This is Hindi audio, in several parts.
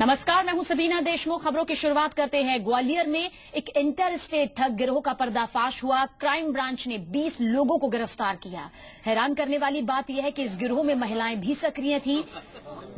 नमस्कार, मैं हूं सबीना देशमुख। खबरों की शुरुआत करते हैं। ग्वालियर में एक इंटर स्टेट ठग गिरोह का पर्दाफाश हुआ। क्राइम ब्रांच ने 20 लोगों को गिरफ्तार किया। हैरान करने वाली बात यह है कि इस गिरोह में महिलाएं भी सक्रिय थीं।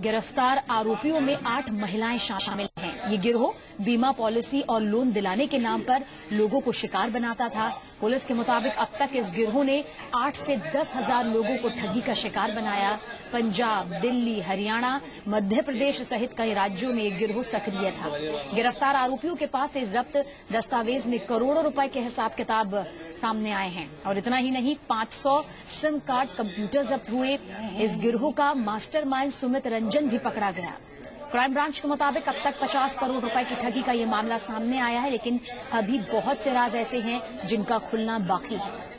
गिरफ्तार आरोपियों में 8 महिलाएं शामिल हैं। ये गिरोह बीमा पॉलिसी और लोन दिलाने के नाम पर लोगों को शिकार बनाता था। पुलिस के मुताबिक अब तक इस गिरोह ने 8 से 10 हजार लोगों को ठगी का शिकार बनाया। पंजाब, दिल्ली, हरियाणा, मध्य प्रदेश सहित कई राज्यों में एक गिरोह सक्रिय था। गिरफ्तार आरोपियों के पास से जब्त दस्तावेज में करोड़ों रुपए के हिसाब किताब सामने आए हैं। और इतना ही नहीं, 500 सिम कार्ड, कंप्यूटर जब्त हुए। इस गिरोह का मास्टरमाइंड सुमित रंजन भी पकड़ा गया। क्राइम ब्रांच के मुताबिक अब तक 50 करोड़ रुपए की ठगी का ये मामला सामने आया है, लेकिन अभी बहुत से राज ऐसे हैं जिनका खुलना बाकी है।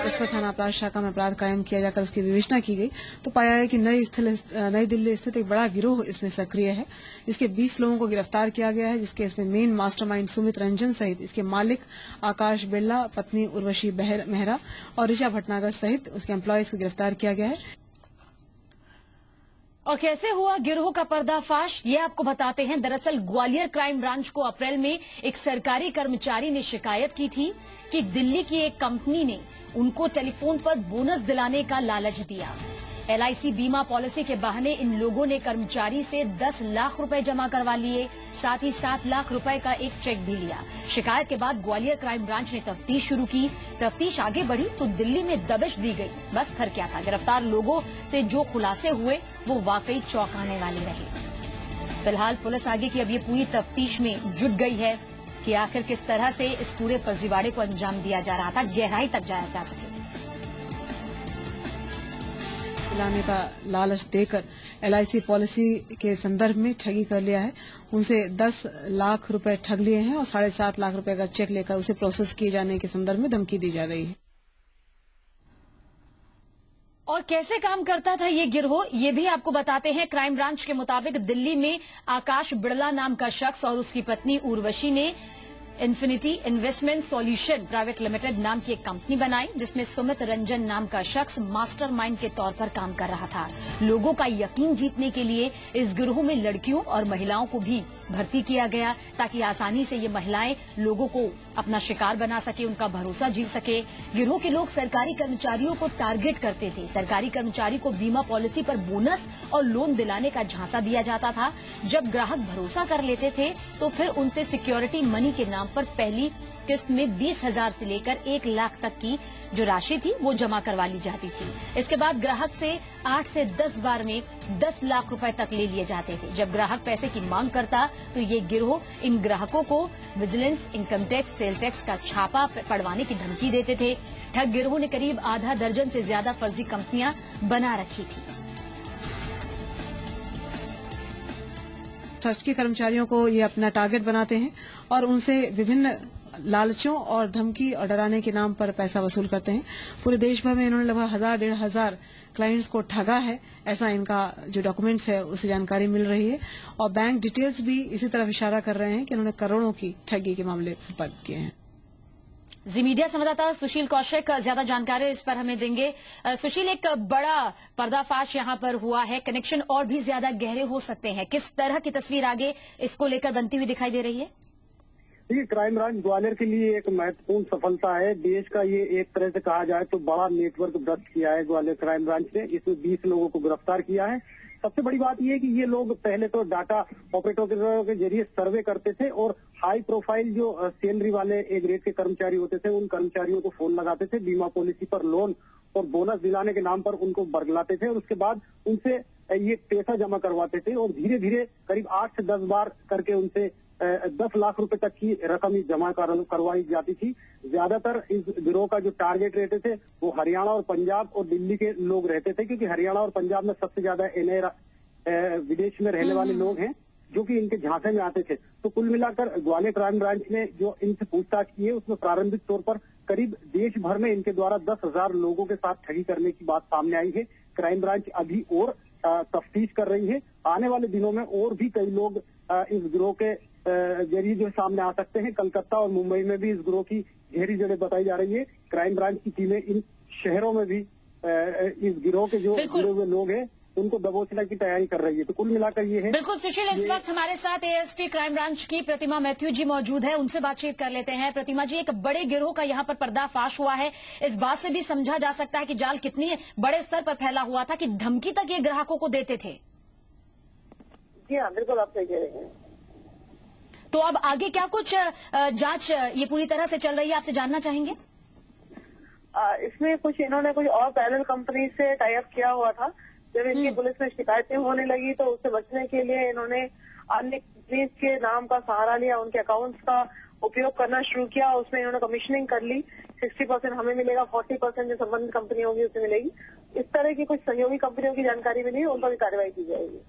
इस पर थाना अपराध शाखा में अपराध कायम किया जाकर उसकी विवेचना की गई तो पाया है कि नई दिल्ली स्थित एक बड़ा गिरोह इसमें सक्रिय है। इसके 20 लोगों को गिरफ्तार किया गया है, जिसके इसमें मेन मास्टरमाइंड सुमित रंजन सहित इसके मालिक आकाश बिरला, पत्नी उर्वशी मेहरा और ऋचा भटनागर सहित उसके एम्प्लॉयज को गिरफ्तार किया गया है। और कैसे हुआ गिरोह का पर्दाफाश, ये आपको बताते हैं। दरअसल ग्वालियर क्राइम ब्रांच को अप्रैल में एक सरकारी कर्मचारी ने शिकायत की थी कि दिल्ली की एक कंपनी ने उनको टेलीफोन पर बोनस दिलाने का लालच दिया। LIC बीमा पॉलिसी के बहाने इन लोगों ने कर्मचारी से 10 लाख रुपए जमा करवा लिए। साथ ही 7 लाख रुपए का एक चेक भी लिया। शिकायत के बाद ग्वालियर क्राइम ब्रांच ने तफ्तीश शुरू की। तफ्तीश आगे बढ़ी तो दिल्ली में दबिश दी गई। बस फिर क्या था, गिरफ्तार लोगों से जो खुलासे हुए वो वाकई चौंकाने वाले रहे। फिलहाल पुलिस आगे की अब ये पूरी तफ्तीश में जुट गई है कि आखिर किस तरह से इस पूरे फर्जीवाड़े को अंजाम दिया जा रहा था, गहराई तक जाया जा सके। दिलाने का लालच देकर LIC पॉलिसी के संदर्भ में ठगी कर लिया है। उनसे 10 लाख रुपए ठग लिए हैं और 7.5 लाख रुपए का चेक लेकर उसे प्रोसेस किए जाने के संदर्भ में धमकी दी जा रही है। और कैसे काम करता था ये गिरोह, ये भी आपको बताते हैं। क्राइम ब्रांच के मुताबिक दिल्ली में आकाश बिरला नाम का शख्स और उसकी पत्नी उर्वशी ने infinity investment solution private limited नाम की एक कंपनी बनाई, जिसमें सुमित रंजन नाम का शख्स मास्टरमाइंड के तौर पर काम कर रहा था। लोगों का यकीन जीतने के लिए इस गिरोह में लड़कियों और महिलाओं को भी भर्ती किया गया, ताकि आसानी से ये महिलाएं लोगों को अपना शिकार बना सके, उनका भरोसा जीत सके। गिरोह के लोग सरकारी कर्मचारियों को टारगेट करते थे। सरकारी कर्मचारी को बीमा पॉलिसी पर बोनस और लोन दिलाने का झांसा दिया जाता था। जब ग्राहक भरोसा कर लेते थे तो फिर उनसे सिक्योरिटी मनी के नाम पर पहली किस्त में 20,000 से लेकर 1 लाख तक की जो राशि थी वो जमा करवा ली जाती थी। इसके बाद ग्राहक से 8 से 10 बार में 10 लाख रुपए तक ले लिए जाते थे। जब ग्राहक पैसे की मांग करता तो ये गिरोह इन ग्राहकों को vigilance, income tax, sale tax का छापा पड़वाने की धमकी देते थे। ठग गिरोह ने करीब आधा दर्जन से ज्यादा फर्जी कंपनियां बना रखी थी। ट्रस्ट के कर्मचारियों को ये अपना टारगेट बनाते हैं और उनसे विभिन्न लालचों और धमकी और डराने के नाम पर पैसा वसूल करते हैं। पूरे देश भर में इन्होंने लगभग 1000-1500 क्लाइंट्स को ठगा है, ऐसा इनका जो डॉक्यूमेंट्स है उससे जानकारी मिल रही है। और बैंक डिटेल्स भी इसी तरफ इशारा कर रहे हैं कि इन्होंने करोड़ों की ठगी के मामले संपर्क किए हैं। जी मीडिया संवाददाता सुशील कौशिक ज्यादा जानकारी इस पर हमें देंगे। सुशील, एक बड़ा पर्दाफाश यहां पर हुआ है, कनेक्शन और भी ज्यादा गहरे हो सकते हैं। किस तरह की तस्वीर आगे इसको लेकर बनती हुई दिखाई दे रही है? देखिए, क्राइम ब्रांच ग्वालियर के लिए एक महत्वपूर्ण सफलता है। देश का ये एक तरह से कहा जाए तो बड़ा नेटवर्क ब्रस्ट किया है ग्वालियर क्राइम ब्रांच ने। इसमें 20 लोगों को गिरफ्तार किया है। सबसे बड़ी बात यह है कि ये लोग पहले तो डाटा ऑपरेटरों के जरिए सर्वे करते थे और हाई प्रोफाइल जो सैलरी वाले एक ग्रेड के कर्मचारी होते थे उन कर्मचारियों को फोन लगाते थे, बीमा पॉलिसी पर लोन और बोनस दिलाने के नाम पर उनको बरगलाते थे और उसके बाद उनसे ये पैसा जमा करवाते थे और धीरे धीरे करीब 8 से 10 बार करके उनसे 10 लाख रुपए तक की रकम जमा करवाई जाती थी। ज्यादातर इस गिरोह का जो टारगेट रहते थे वो हरियाणा और पंजाब और दिल्ली के लोग रहते थे, क्योंकि हरियाणा और पंजाब में सबसे ज्यादा NI विदेश में रहने वाले लोग हैं जो कि इनके झांसे में आते थे। तो कुल मिलाकर ग्वालियर क्राइम ब्रांच ने जो इनसे पूछताछ की है उसमें प्रारंभिक तौर पर करीब देश भर में इनके द्वारा 10,000 लोगों के साथ ठगी करने की बात सामने आई है। क्राइम ब्रांच अभी और तफ्तीश कर रही है। आने वाले दिनों में और भी कई लोग इस गिरोह के जरिए जो सामने आ सकते हैं। कलकत्ता और मुंबई में भी इस गिरोह की गहरी जड़ें बताई जा रही है। क्राइम ब्रांच की टीमें इन शहरों में भी इस गिरोह के जो जुड़े हुए लोग हैं उनको दबोचने की तैयारी कर रही है। तो कुल मिलाकर ये है। बिल्कुल सुशील, इस वक्त हमारे साथ एएसपी क्राइम ब्रांच की प्रतिमा मैथ्यू जी मौजूद है, उनसे बातचीत कर लेते हैं। प्रतिमा जी, एक बड़े गिरोह का यहाँ पर पर्दाफाश हुआ है। इस बात से भी समझा जा सकता है कि जाल कितनी बड़े स्तर पर फैला हुआ था कि धमकी तक ये ग्राहकों को देते थे। जी हाँ, बिल्कुल आप सही कह रहे हैं। तो अब आगे क्या कुछ जांच ये पूरी तरह से चल रही है, आपसे जानना चाहेंगे? इसमें कुछ इन्होंने कुछ और पैरेलल कंपनी से टाई अप किया हुआ था। जब इनकी पुलिस में शिकायतें होने लगी तो उससे बचने के लिए इन्होंने अन्य कंपनीज के नाम का सहारा लिया, उनके अकाउंट्स का उपयोग करना शुरू किया। उसमें इन्होंने कमीशनिंग कर ली। 60% हमें मिलेगा, 40% जो संबंधित कंपनी होगी उसे मिलेगी। इस तरह की कुछ सहयोगी कंपनियों की जानकारी मिली, उन पर भी कार्रवाई की जाएगी।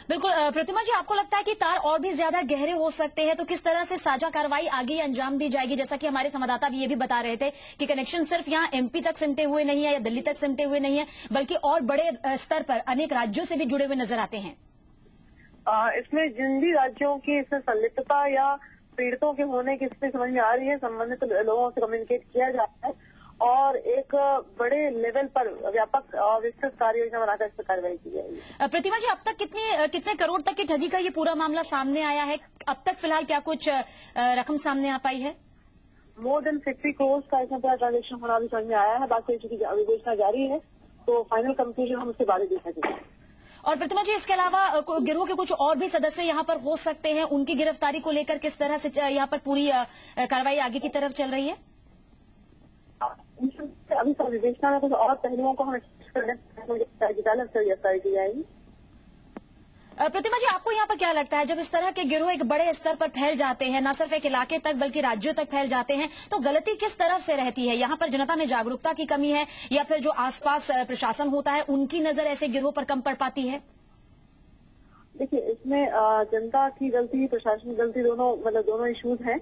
बिल्कुल प्रतिमा जी, आपको लगता है कि तार और भी ज्यादा गहरे हो सकते हैं, तो किस तरह से साझा कार्रवाई आगे अंजाम दी जाएगी? जैसा कि हमारे संवाददाता भी ये भी बता रहे थे कि कनेक्शन सिर्फ यहाँ एमपी तक सिमटे हुए नहीं है या दिल्ली तक सिमटे हुए नहीं है, बल्कि और बड़े स्तर पर अनेक राज्यों से भी जुड़े हुए नजर आते हैं। इसमें जिन भी राज्यों की इसमें संलिप्तता या पीड़ितों के होने की स्थिति समझ में आ रही है, संबंधित लोगों से कम्युनिकेट किया जाता है और एक बड़े लेवल पर व्यापक और विस्तृत कार्य योजना बनाकर इस पर कार्रवाई की जाएगी। प्रतिमा जी, अब तक कितने करोड़ तक की ठगी का ये पूरा मामला सामने आया है? अब तक फिलहाल क्या कुछ रकम सामने आ पाई है? मोर देन 50 करोड़ का इसमें पूरा ट्रांजेक्शन होना भी समझ में आया है। बाकी चूंकि विवेचना जारी है तो फाइनल कंक्लूजन हम उसके बारे में देख सकेंगे। और प्रतिमा जी, इसके अलावा गिरोह के कुछ और भी सदस्य यहाँ पर हो सकते हैं, उनकी गिरफ्तारी को लेकर किस तरह से यहाँ पर पूरी कार्रवाई आगे की तरफ चल रही है? अभी सब विवेचना में कुछ और पहलुओं को हम गिरफ्तारी की जाएगी। प्रतिमा जी, आपको यहाँ पर क्या लगता है, जब इस तरह के गिरोह एक बड़े स्तर पर फैल जाते हैं, न सिर्फ एक इलाके तक बल्कि राज्यों तक फैल जाते हैं, तो गलती किस तरफ से रहती है? यहाँ पर जनता में जागरूकता की कमी है या फिर जो आसपास प्रशासन होता है उनकी नजर ऐसे गिरोह पर कम पड़ पाती है? देखिए, इसमें जनता की गलती, प्रशासन की गलती, दोनों इश्यूज हैं।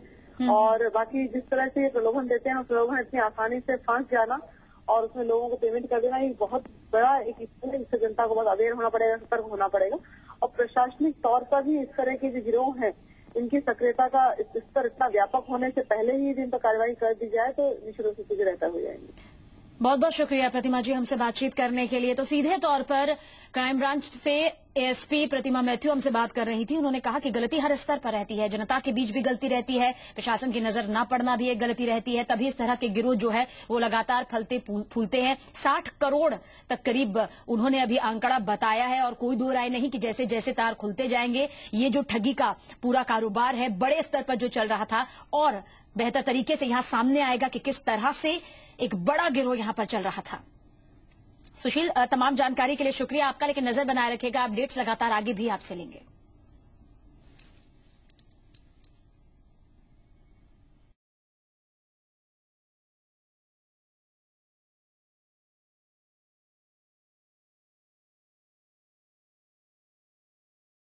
और बाकी जिस तरह से प्रलोभन देते हैं, उस प्रलोभन इतनी आसानी से फंस जाना और उसमें लोगों को पेमेंट कर देना, ये बहुत बड़ा एक इश्यू है। जिससे जनता को बहुत अवेयर होना पड़ेगा, सतर्क होना पड़ेगा। और प्रशासनिक तौर पर भी इस तरह के जो गिरोह हैं, इनकी सक्रियता का स्तर इतना व्यापक होने से पहले ही इन पर कार्रवाई कर दी जाए तो निश्चित रूप से चीजें बेहतर हो जाएंगी। बहुत बहुत शुक्रिया प्रतिमा जी हमसे बातचीत करने के लिए। तो सीधे तौर पर क्राइम ब्रांच से एएसपी प्रतिमा मैथ्यू हमसे बात कर रही थी। उन्होंने कहा कि गलती हर स्तर पर रहती है, जनता के बीच भी गलती रहती है, प्रशासन की नजर न पड़ना भी एक गलती रहती है, तभी इस तरह के गिरोह जो है वो लगातार फलते फूलते हैं। 60 करोड़ तक करीब उन्होंने अभी आंकड़ा बताया है और कोई दो राय नहीं कि जैसे जैसे तार खुलते जाएंगे ये जो ठगी का पूरा कारोबार है बड़े स्तर पर जो चल रहा था और बेहतर तरीके से यहां सामने आएगा कि किस तरह से एक बड़ा गिरोह यहां पर चल रहा था। सुशील, तमाम जानकारी के लिए शुक्रिया आपका, लेकिन नजर बनाए रखेगा, अपडेट्स लगातार आगे भी आपसे लेंगे।